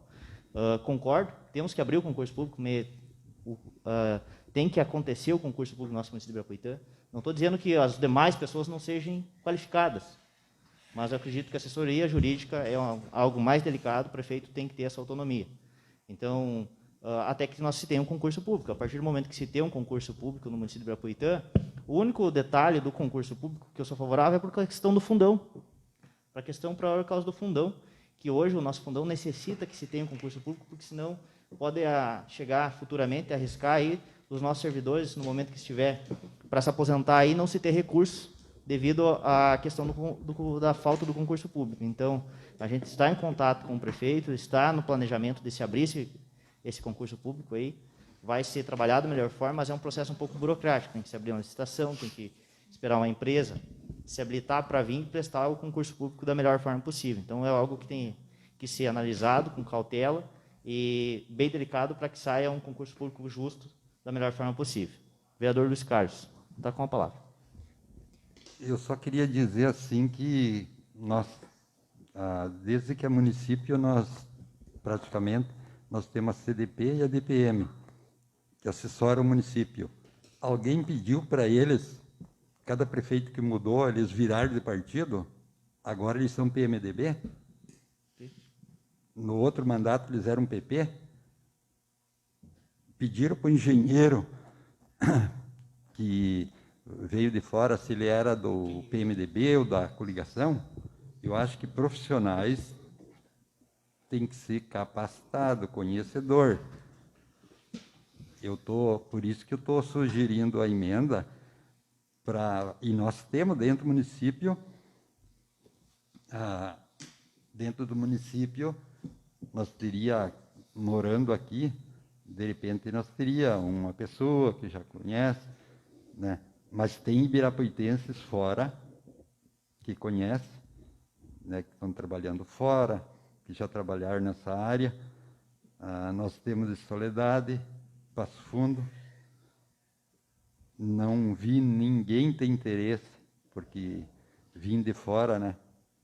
Concordo, temos que abrir o concurso público, tem que acontecer o concurso público no nosso município de Ibirapuitã. Não estou dizendo que as demais pessoas não sejam qualificadas, mas eu acredito que a assessoria jurídica é algo mais delicado, o prefeito tem que ter essa autonomia. Então, até que nós se tenha um concurso público. A partir do momento que se tem um concurso público no município de Ibirapuitã, o único detalhe do concurso público que eu sou favorável é por a questão do fundão. Por causa do fundão, que hoje o nosso fundão necessita que se tenha um concurso público, porque senão pode chegar futuramente a arriscar aí os nossos servidores, no momento que estiver para se aposentar aí, não se ter recursos devido à questão da falta do concurso público. Então, a gente está em contato com o prefeito, está no planejamento de se abrir esse concurso público aí, vai ser trabalhado da melhor forma, mas é um processo um pouco burocrático, tem que se abrir uma licitação, tem que esperar uma empresa se habilitar para vir e prestar o concurso público da melhor forma possível. Então, é algo que que ser analisado com cautela e bem delicado para que saia um concurso público justo da melhor forma possível. Vereador Luiz Carlos, está com a palavra. Eu só queria dizer assim que nós, desde que é município, nós temos a CDP e a DPM, que assessora o município. Alguém pediu para eles, cada prefeito que mudou, eles viraram de partido, agora eles são PMDB? No outro mandato eles eram PP? Pediram para o engenheiro que veio de fora se ele era do PMDB ou da coligação. Eu acho que profissionais têm que ser capacitados, conhecedor. Por isso que eu estou sugerindo a emenda, e nós temos dentro do município, nós teria, morando aqui, de repente nós teria uma pessoa que já conhece, né? Mas tem ibirapuitenses fora que conhecem, né? Que estão trabalhando fora, que já trabalharam nessa área. Nós temos de Soledade, Passo Fundo. Não vi ninguém ter interesse, porque vim de fora, né?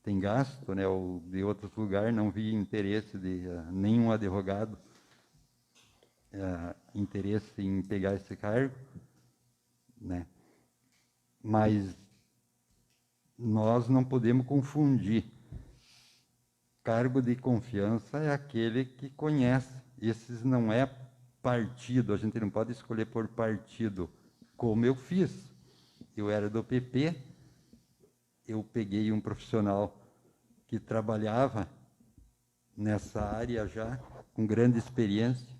Tem gasto, né? Ou de outros lugares, não vi interesse de nenhum advogado, interesse em pegar esse cargo, né? Mas nós não podemos confundir. Cargo de confiança é aquele que conhece. Esses não é partido, a gente não pode escolher por partido, como eu fiz. Eu era do PP, eu peguei um profissional que trabalhava nessa área já, com grande experiência.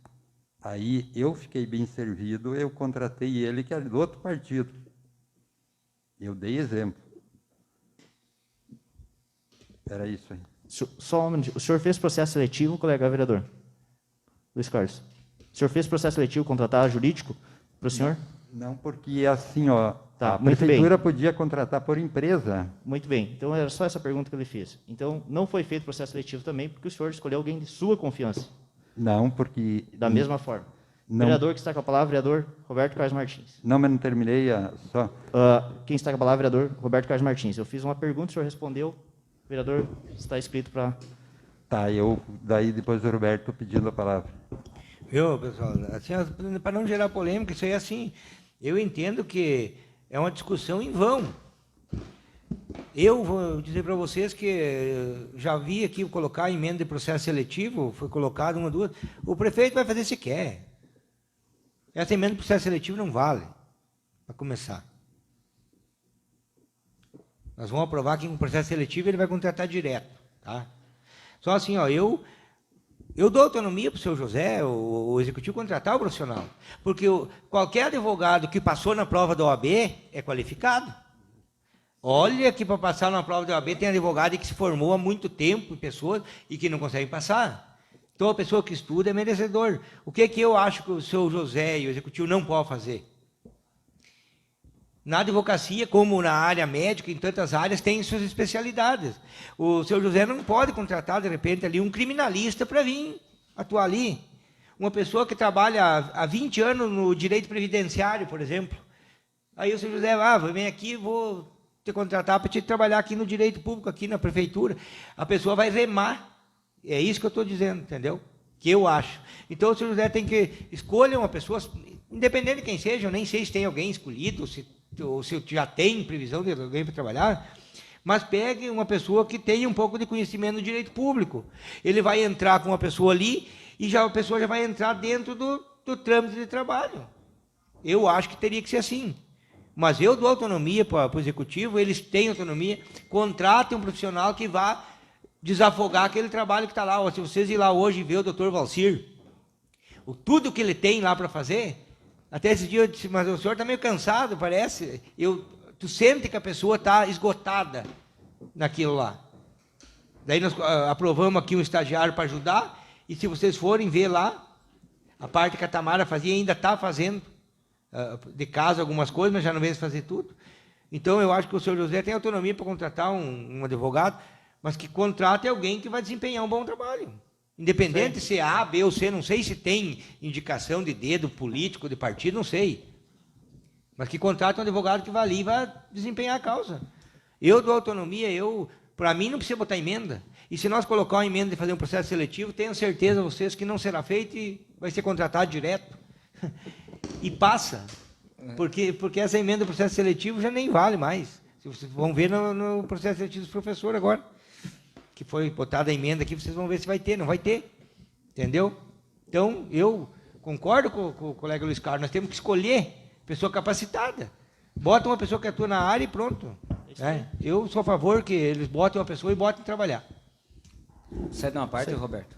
Aí eu fiquei bem servido, eu contratei ele, que era do outro partido. Eu dei exemplo. Era isso aí. Só um minutinho. O senhor fez processo seletivo, colega vereador? Luiz Carlos. O senhor fez processo seletivo, contratar jurídico para o senhor? Não, porque assim, ó, Tá, a muito prefeitura bem. podia contratar por empresa. Muito bem. Então, era só essa pergunta que ele fez. Então, não foi feito processo seletivo também, porque o senhor escolheu alguém de sua confiança. Não, porque... Da mesma forma. Não. Vereador que está com a palavra, vereador Roberto Carlos Martins. Não, mas não terminei só... Quem está com a palavra, vereador Roberto Carlos Martins. Eu fiz uma pergunta, o senhor respondeu. Vereador, está escrito para... Tá, daí depois do Roberto pedindo a palavra. Viu, pessoal? Assim, para não gerar polêmica, isso aí é assim. Eu entendo que é uma discussão em vão. Eu vou dizer para vocês que já vi aqui colocar emenda de processo seletivo, foi colocado uma, duas. O prefeito vai fazer se quer. Essa emenda de processo seletivo não vale, para começar. Nós vamos aprovar que em processo seletivo ele vai contratar direto. Tá? Só assim, ó, eu dou autonomia para o seu José, o executivo, contratar o profissional. Porque qualquer advogado que passou na prova da OAB é qualificado. Olha que para passar na prova da OAB tem advogado que se formou há muito tempo, pessoas, e que não conseguem passar. Então a pessoa que estuda é merecedor. O que eu acho que o seu José e o executivo não podem fazer? Na advocacia, como na área médica, em tantas áreas, tem suas especialidades. O seu José não pode contratar, de repente, ali um criminalista para vir atuar ali. Uma pessoa que trabalha há 20 anos no direito previdenciário, por exemplo. Aí o seu José, vem aqui, vou te contratar para te trabalhar aqui no direito público, aqui na prefeitura. A pessoa vai remar. É isso que eu estou dizendo, entendeu? Que eu acho. Então o seu José tem que escolher uma pessoa, independente de quem seja, eu nem sei se tem alguém escolhido, ou se já tem previsão de alguém para trabalhar, mas pegue uma pessoa que tenha um pouco de conhecimento do direito público. Ele vai entrar com uma pessoa ali e a pessoa já vai entrar dentro do trâmite de trabalho. Eu acho que teria que ser assim. Mas eu dou autonomia para o executivo, eles têm autonomia, contratem um profissional que vá desafogar aquele trabalho que está lá. Se vocês ir lá hoje e ver o doutor Valcir, tudo que ele tem lá para fazer... Até esse dia eu disse, mas o senhor está meio cansado, parece. Tu sente que a pessoa está esgotada naquilo lá. Daí nós aprovamos aqui um estagiário para ajudar, e se vocês forem ver lá, a parte que a Tamara fazia ainda está fazendo, de casa algumas coisas, mas já não veio fazer tudo. Então eu acho que o senhor José tem autonomia para contratar um advogado, mas que contrate alguém que vai desempenhar um bom trabalho. Independente se é A, B ou C, não sei se tem indicação de dedo político, de partido, não sei. Mas que contrate um advogado que vai ali e vai desempenhar a causa. Eu dou autonomia, para mim não precisa botar emenda. E se nós colocar uma emenda de fazer um processo seletivo, tenho certeza vocês que não será feito e vai ser contratado direto. E passa. Porque essa emenda do processo seletivo já nem vale mais. Vocês vão ver no processo seletivo dos professores agora, que foi botada a emenda aqui, vocês vão ver se vai ter, não vai ter. Entendeu? Então, eu concordo com o colega Luiz Carlos, nós temos que escolher pessoa capacitada. Bota uma pessoa que atua na área e pronto. Eu sou a favor que eles botem uma pessoa e botem trabalhar. Cede uma parte, Roberto.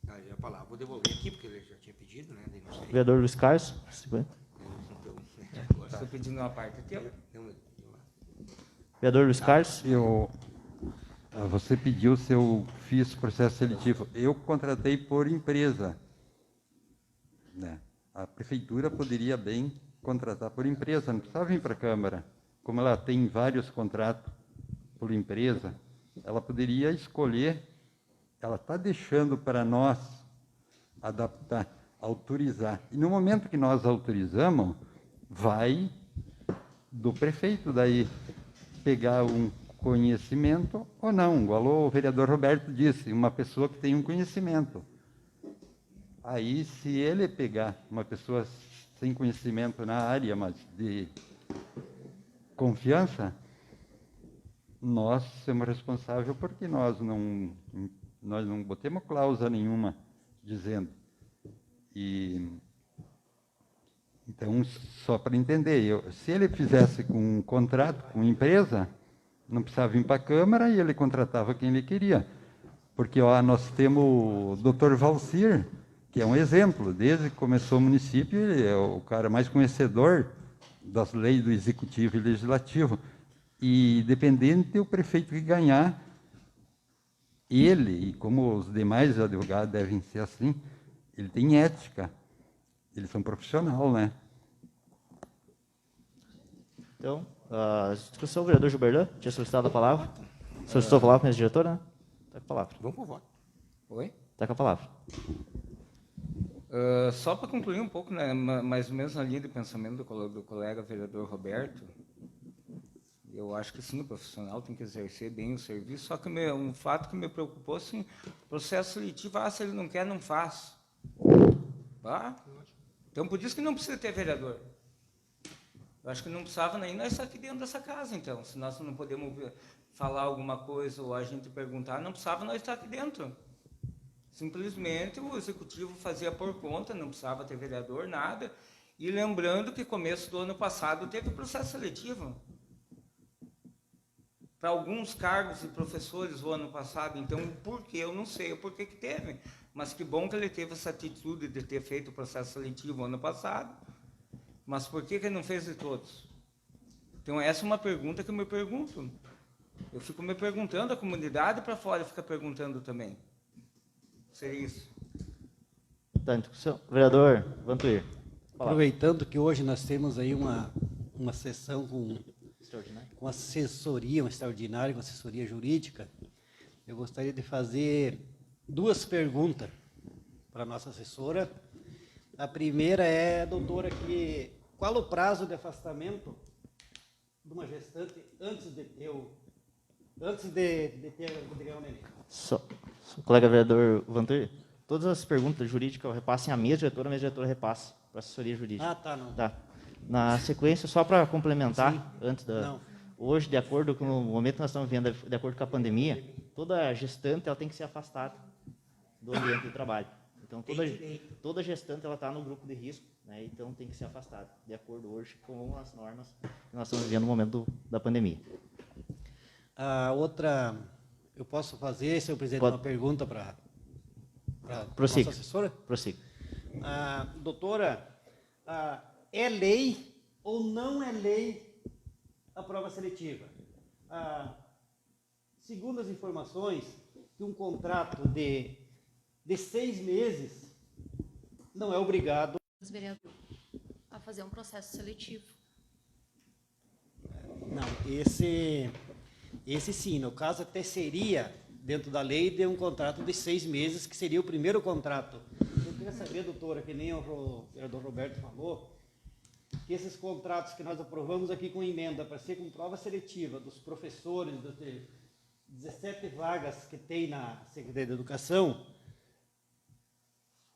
A palavra vou devolver aqui, porque ele já tinha pedido, né? Não sei. Vereador Luiz Carlos. Estou pedindo uma parte aqui. Vereador Luiz Carlos. Você pediu se eu fiz processo seletivo. Eu contratei por empresa, né? A prefeitura poderia bem contratar por empresa, não precisava vir para a Câmara. Como ela tem vários contratos por empresa, ela poderia escolher, ela está deixando para nós adaptar, autorizar. E no momento que nós autorizamos, vai do prefeito daí pegar um conhecimento ou não, igual o vereador Roberto disse, uma pessoa que tem um conhecimento. Aí, se ele pegar uma pessoa sem conhecimento na área, mas de confiança, nós somos responsáveis porque nós não botemos cláusula nenhuma dizendo. Então, só para entender, se ele fizesse com um contrato com empresa, não precisava vir para a Câmara e ele contratava quem ele queria. Porque nós temos o Dr. Valcir, que é um exemplo. Desde que começou o município, ele é o cara mais conhecedor das leis do Executivo e Legislativo. E, independente do prefeito que ganhar, ele, e como os demais advogados devem ser assim, ele tem ética. Eles são profissionais, né? Então, a discussão, o vereador Gilberlan tinha solicitado a palavra. Solicitou a palavra, minha diretora? Está com a palavra. Vamos para o voto. Oi? Está com a palavra. Só para concluir um pouco, né, mais ou menos na linha de pensamento do colega vereador Roberto, eu acho que sim, o profissional tem que exercer bem o serviço, só que um fato que me preocupou, assim, processo seletivo, se ele não quer, não faz. Então, por isso que não precisa ter vereador. Eu acho que não precisava nem nós estar aqui dentro dessa casa, então. Se nós não podemos falar alguma coisa ou a gente perguntar, não precisava nós estar aqui dentro. Simplesmente o executivo fazia por conta, não precisava ter vereador, nada. E lembrando que começo do ano passado teve processo seletivo. Para alguns cargos e professores o ano passado, então por que? Eu não sei o porquê que teve. Mas que bom que ele teve essa atitude de ter feito o processo seletivo ano passado. Mas por que ele não fez de todos? Então essa é uma pergunta que eu me pergunto. Eu fico me perguntando, a comunidade para fora fica perguntando também. Seria isso. Tá, discussão. Vereador Vantuir. Aproveitando que hoje nós temos aí uma sessão com assessoria, uma extraordinária, com assessoria jurídica, eu gostaria de fazer 2 perguntas para a nossa assessora. A primeira é, doutora, qual o prazo de afastamento de uma gestante antes de ter ganhar o neném? Colega vereador Vantuir, todas as perguntas jurídicas eu repasso à minha diretora repassa para a assessoria jurídica. Não. Tá. Na sequência, só para complementar, Sim. antes da... Não. Hoje, de acordo com o momento que nós estamos vivendo, de acordo com a pandemia, toda gestante ela tem que ser afastada do ambiente de trabalho. Então, toda gestante ela está no grupo de risco, né? Então tem que ser afastada, de acordo hoje com as normas que nós estamos vivendo no momento da pandemia. A outra, eu posso fazer, senhor presidente, Pode. uma pergunta para a Prossiga. nossa assessora? Prossiga. Doutora, é lei ou não é lei a prova seletiva? Segundo as informações, que um contrato de 6 meses não é obrigado Os vereadores a fazer um processo seletivo. Não, esse Esse sim, no caso até seria, dentro da lei, de um contrato de 6 meses, que seria o primeiro contrato. Eu queria saber, doutora, que nem o vereador Roberto falou, que esses contratos que nós aprovamos aqui com emenda, para ser com prova seletiva dos professores, das 17 vagas que tem na Secretaria de Educação,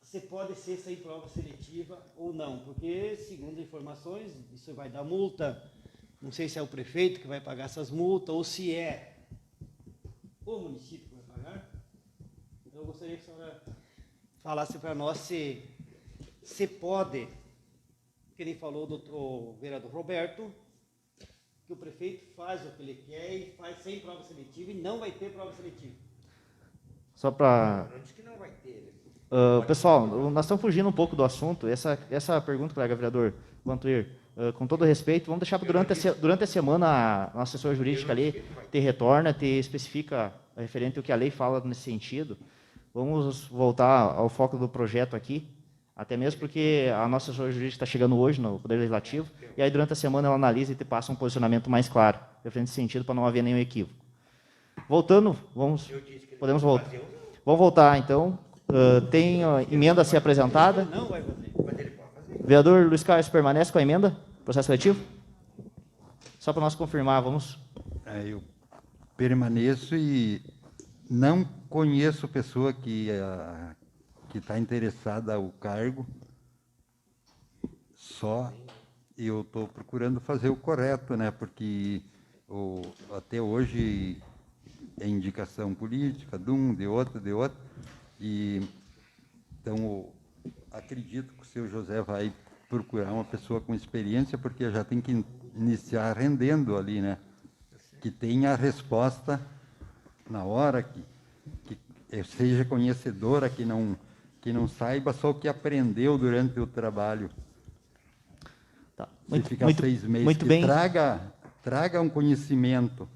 você pode ser sem prova seletiva ou não, porque, segundo informações, isso vai dar multa, não sei se é o prefeito que vai pagar essas multas, ou se é o município que vai pagar. Eu gostaria que a senhora falasse para nós se pode, que ele falou o vereador Roberto, que o prefeito faz o que ele quer e faz sem prova seletiva e não vai ter prova seletiva. Só para... Não disse que não vai ter. pessoal, nós estamos fugindo um pouco do assunto. Essa pergunta, colega vereador Vantuir, com todo respeito, vamos deixar durante a semana a nossa assessora jurídica ali te retorna, te especifica referente ao que a lei fala nesse sentido. Vamos voltar ao foco do projeto aqui, até mesmo porque a nossa assessora jurídica está chegando hoje no Poder Legislativo, e aí durante a semana ela analisa e te passa um posicionamento mais claro, referente a esse sentido, para não haver nenhum equívoco. Voltando, podemos voltar. Vamos voltar, então. Tem emenda a ser apresentada. Não vai fazer. Vereador Luiz Carlos permanece com a emenda? Processo seletivo? Só para nós confirmar, vamos... Eu permaneço e não conheço pessoa que está interessada ao cargo, só eu estou procurando fazer o correto, né? Porque até hoje é indicação política de um, de outro, e então acredito que o senhor José vai procurar uma pessoa com experiência, porque já tem que iniciar rendendo ali, né? Que tenha a resposta na hora, que seja conhecedora, que não saiba só o que aprendeu durante o trabalho. Tá. Se ficar 6 meses, muito que bem. traga um conhecimento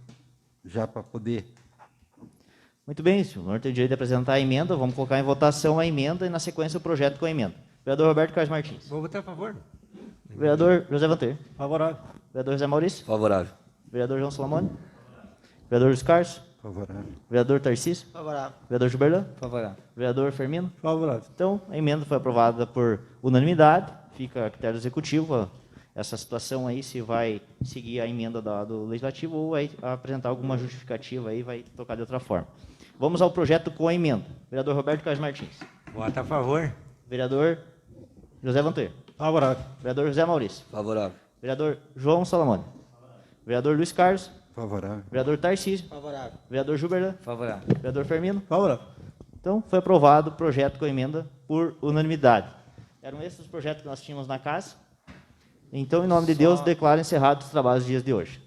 já para poder... Muito bem, senhor tem direito de apresentar a emenda, vamos colocar em votação a emenda e, na sequência, o projeto com a emenda. Vereador Roberto Carlos Martins. Vou votar a favor. Vereador José Vanter. Favorável. Vereador José Maurício. Favorável. Vereador João Salamone. Vereador Luiz Carlos. Favorável. Vereador Tarcísio. Favorável. Vereador Gilberlan. Favorável. Vereador Fermino. Favorável. Então, a emenda foi aprovada por unanimidade, fica a critério executivo essa situação aí, se vai seguir a emenda do Legislativo ou vai apresentar alguma justificativa aí, vai tocar de outra forma. Vamos ao projeto com a emenda. Vereador Roberto Carlos Martins. Vota a favor. Vereador José Vanter. Favorável. Vereador José Maurício. Favorável. Vereador João Salamone. Vereador Luiz Carlos. Favorável. Vereador Tarcísio. Favorável. Vereador Gilberlan. Favorável. Vereador Fermino. Favorável. Então, foi aprovado o projeto com a emenda por unanimidade. Eram esses os projetos que nós tínhamos na casa. Então, em nome de Deus, declaro encerrados os trabalhos dos dias de hoje.